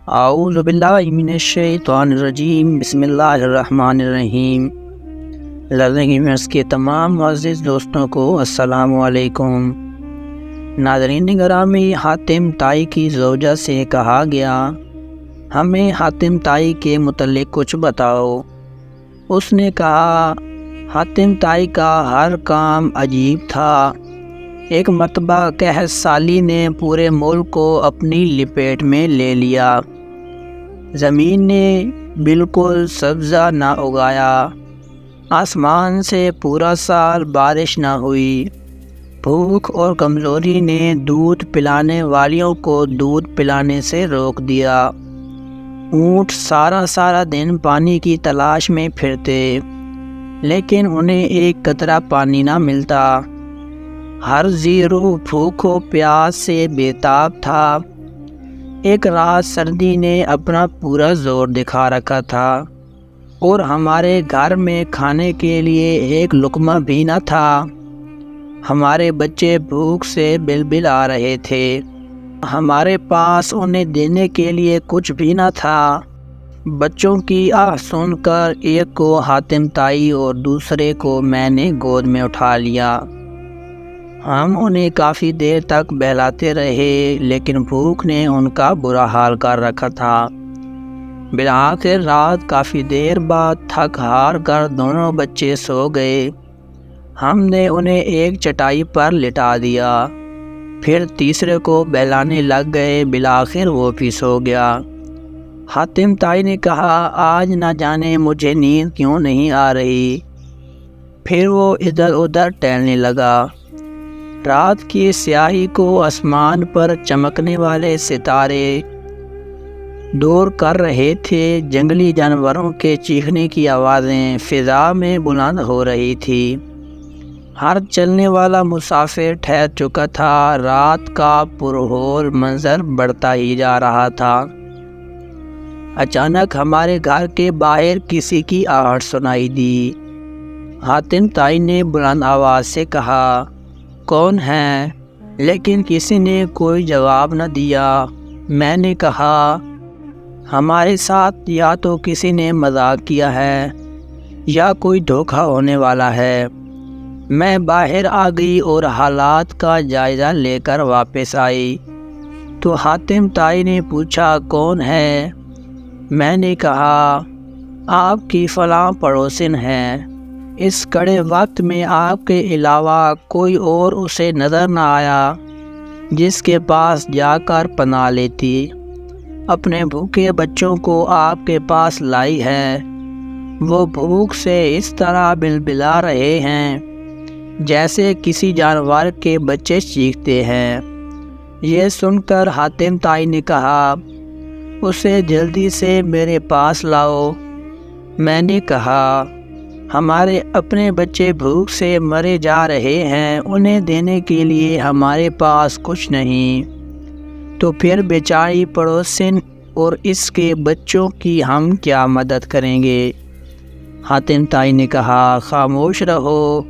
اعوذ باللہ من الشیطان الرجیم، بسم اللہ الرحمن الرحیم۔ لرننگ ایونٹس کے تمام معزز دوستوں کو السلام علیکم۔ ناظرین گرامی، حاتم طائی کی زوجہ سے کہا گیا، ہمیں حاتم طائی کے متعلق کچھ بتاؤ۔ اس نے کہا، حاتم طائی کا ہر کام عجیب تھا۔ ایک مرتبہ قحط سالی نے پورے ملک کو اپنی لپیٹ میں لے لیا۔ زمین نے بالکل سبزہ نہ اگایا، آسمان سے پورا سال بارش نہ ہوئی، بھوک اور کمزوری نے دودھ پلانے والیوں کو دودھ پلانے سے روک دیا۔ اونٹ سارا دن پانی کی تلاش میں پھرتے، لیکن انہیں ایک قطرہ پانی نہ ملتا۔ ہر ذی روح بھوک و پیاس سے بے تاب تھا۔ ایک رات سردی نے اپنا پورا زور دکھا رکھا تھا اور ہمارے گھر میں کھانے کے لیے ایک لقمہ بھی نہ تھا۔ ہمارے بچے بھوک سے بلبلا رہے تھے، ہمارے پاس انہیں دینے کے لیے کچھ بھی نہ تھا۔ بچوں کی آہ سن کر ایک کو حاتم طائی اور دوسرے کو میں نے گود میں اٹھا لیا۔ ہم انہیں کافی دیر تک بہلاتے رہے، لیکن بھوک نے ان کا برا حال کر رکھا تھا۔ بالآخر رات کافی دیر بعد تھک ہار کر دونوں بچے سو گئے۔ ہم نے انہیں ایک چٹائی پر لٹا دیا، پھر تیسرے کو بہلانے لگ گئے۔ بالآخر وہ بھی سو گیا۔ حاتم طائی نے کہا، آج نہ جانے مجھے نیند کیوں نہیں آ رہی۔ پھر وہ ادھر ادھر ٹہلنے لگا۔ رات کی سیاہی کو آسمان پر چمکنے والے ستارے دور کر رہے تھے۔ جنگلی جانوروں کے چیخنے کی آوازیں فضا میں بلند ہو رہی تھی۔ ہر چلنے والا مسافر ٹھہر چکا تھا۔ رات کا پرہور منظر بڑھتا ہی جا رہا تھا۔ اچانک ہمارے گھر کے باہر کسی کی آہٹ سنائی دی۔ حاتم طائی نے بلند آواز سے کہا، کون ہے؟ لیکن کسی نے کوئی جواب نہ دیا۔ میں نے کہا، ہمارے ساتھ یا تو کسی نے مذاق کیا ہے یا کوئی دھوکہ ہونے والا ہے۔ میں باہر آ گئی اور حالات کا جائزہ لے کر واپس آئی تو حاتم طائی نے پوچھا، کون ہے؟ میں نے کہا، آپ کی فلاں پڑوسن ہے۔ اس کڑے وقت میں آپ کے علاوہ کوئی اور اسے نظر نہ آیا جس کے پاس جا کر پناہ لیتی۔ اپنے بھوکے بچوں کو آپ کے پاس لائی ہے۔ وہ بھوک سے اس طرح بلبلا رہے ہیں جیسے کسی جانور کے بچے چیختے ہیں۔ یہ سن کر حاتم طائی نے کہا، اسے جلدی سے میرے پاس لاؤ۔ میں نے کہا، ہمارے اپنے بچے بھوک سے مرے جا رہے ہیں، انہیں دینے کے لیے ہمارے پاس کچھ نہیں، تو پھر بیچاری پڑوسن اور اس کے بچوں کی ہم کیا مدد کریں گے؟ حاتم طائی نے کہا، خاموش رہو،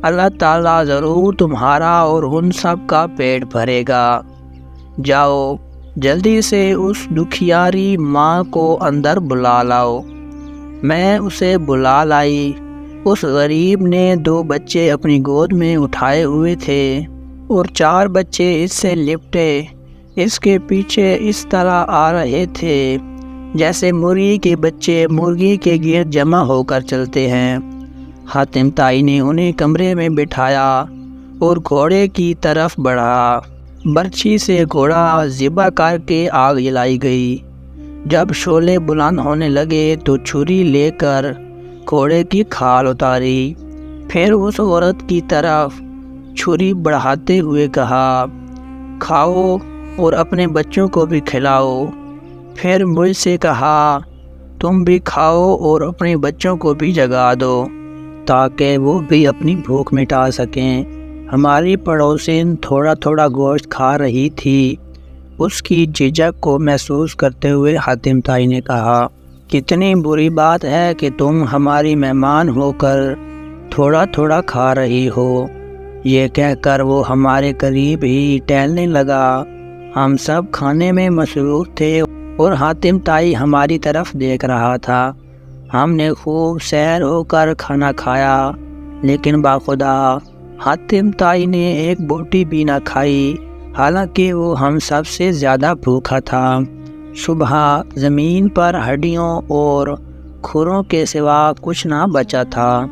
اللہ تعالیٰ ضرور تمہارا اور ان سب کا پیٹ بھرے گا۔ جاؤ جلدی سے اس دکھیاری ماں کو اندر بلا لاؤ۔ میں اسے بلا لائی۔ اس غریب نے 2 بچے اپنی گود میں اٹھائے ہوئے تھے اور 4 بچے اس سے لپٹے اس کے پیچھے اس طرح آ رہے تھے جیسے مرغی کے بچے مرغی کے گرد جمع ہو کر چلتے ہیں۔ حاتم طائی نے انہیں کمرے میں بٹھایا اور گھوڑے کی طرف بڑھا۔ برچھی سے گھوڑا ذبح کر کے آگ جلائی گئی۔ جب شعلے بلند ہونے لگے تو چھری لے کر گھوڑے کی کھال اتاری۔ پھر اس عورت کی طرف چھری بڑھاتے ہوئے کہا، کھاؤ اور اپنے بچوں کو بھی کھلاؤ۔ پھر مجھ سے کہا، تم بھی کھاؤ اور اپنے بچوں کو بھی جگا دو تاکہ وہ بھی اپنی بھوک مٹا سکیں۔ ہماری پڑوسن تھوڑا گوشت کھا رہی تھی۔ اس کی جھجک کو محسوس کرتے ہوئے حاتم طائی نے کہا، کتنی بری بات ہے کہ تم ہماری مہمان ہو کر تھوڑا کھا رہی ہو۔ یہ کہہ کر وہ ہمارے قریب ہی ٹہلنے لگا۔ ہم سب کھانے میں مصروف تھے اور حاتم تائی ہماری طرف دیکھ رہا تھا۔ ہم نے خوب سیر ہو کر کھانا کھایا، لیکن باخدا حاتم تائی نے ایک بوٹی بھی نہ کھائی، حالانکہ وہ ہم سب سے زیادہ بھوکا تھا۔ صبح زمین پر ہڈیوں اور کھروں کے سوا کچھ نہ بچا تھا۔